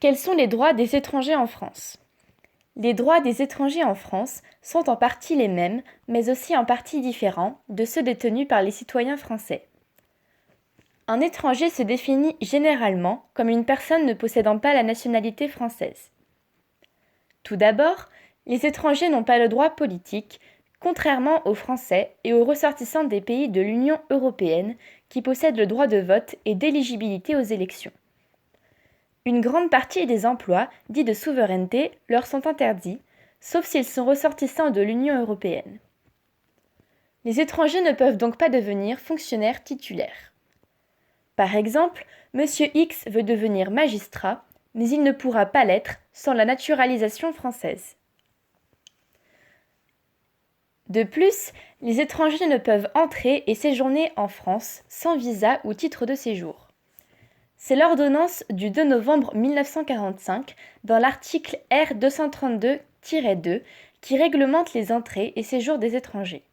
Quels sont les droits des étrangers en France? Les droits des étrangers en France sont en partie les mêmes, mais aussi en partie différents de ceux détenus par les citoyens français. Un étranger se définit généralement comme une personne ne possédant pas la nationalité française. Tout d'abord, les étrangers n'ont pas le droit politique, contrairement aux Français et aux ressortissants des pays de l'Union européenne qui possèdent le droit de vote et d'éligibilité aux élections. Une grande partie des emplois, dits de souveraineté, leur sont interdits, sauf s'ils sont ressortissants de l'Union européenne. Les étrangers ne peuvent donc pas devenir fonctionnaires titulaires. Par exemple, M. X veut devenir magistrat, mais il ne pourra pas l'être sans la naturalisation française. De plus, les étrangers ne peuvent entrer et séjourner en France sans visa ou titre de séjour. C'est l'ordonnance du 2 novembre 1945, dans l'article R 232-2, qui réglemente les entrées et séjours des étrangers.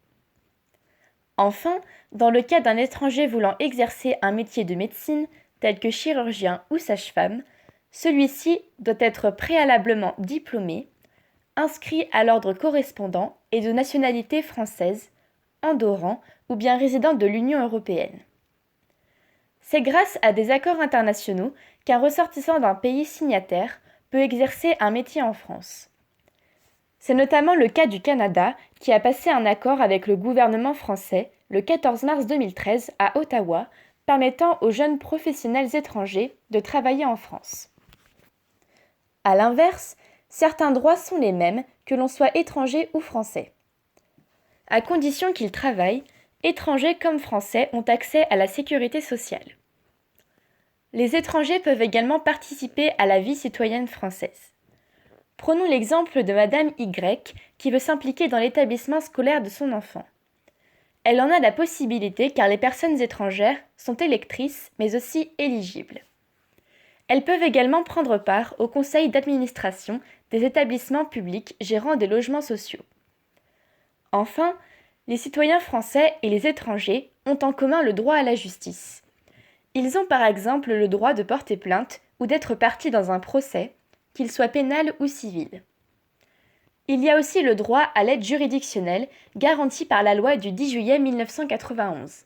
Enfin, dans le cas d'un étranger voulant exercer un métier de médecine, tel que chirurgien ou sage-femme, celui-ci doit être préalablement diplômé, inscrit à l'ordre correspondant et de nationalité française, andorran ou bien résident de l'Union européenne. C'est grâce à des accords internationaux qu'un ressortissant d'un pays signataire peut exercer un métier en France. C'est notamment le cas du Canada qui a passé un accord avec le gouvernement français le 14 mars 2013 à Ottawa, permettant aux jeunes professionnels étrangers de travailler en France. A l'inverse, certains droits sont les mêmes que l'on soit étranger ou français. À condition qu'ils travaillent, étrangers comme français ont accès à la sécurité sociale. Les étrangers peuvent également participer à la vie citoyenne française. Prenons l'exemple de Madame Y qui veut s'impliquer dans l'établissement scolaire de son enfant. Elle en a la possibilité car les personnes étrangères sont électrices mais aussi éligibles. Elles peuvent également prendre part au conseil d'administration des établissements publics gérant des logements sociaux. Enfin, les citoyens français et les étrangers ont en commun le droit à la justice. Ils ont par exemple le droit de porter plainte ou d'être partie dans un procès, qu'il soit pénal ou civil. Il y a aussi le droit à l'aide juridictionnelle garantie par la loi du 10 juillet 1991.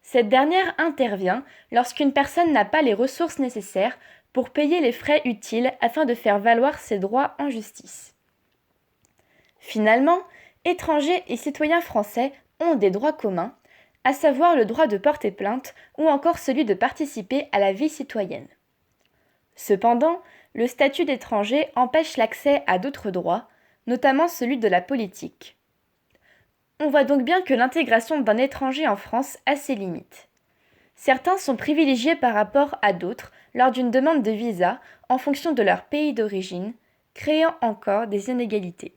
Cette dernière intervient lorsqu'une personne n'a pas les ressources nécessaires pour payer les frais utiles afin de faire valoir ses droits en justice. Finalement, étrangers et citoyens français ont des droits communs, à savoir le droit de porter plainte ou encore celui de participer à la vie citoyenne. Cependant, le statut d'étranger empêche l'accès à d'autres droits, notamment celui de la politique. On voit donc bien que l'intégration d'un étranger en France a ses limites. Certains sont privilégiés par rapport à d'autres lors d'une demande de visa en fonction de leur pays d'origine, créant encore des inégalités.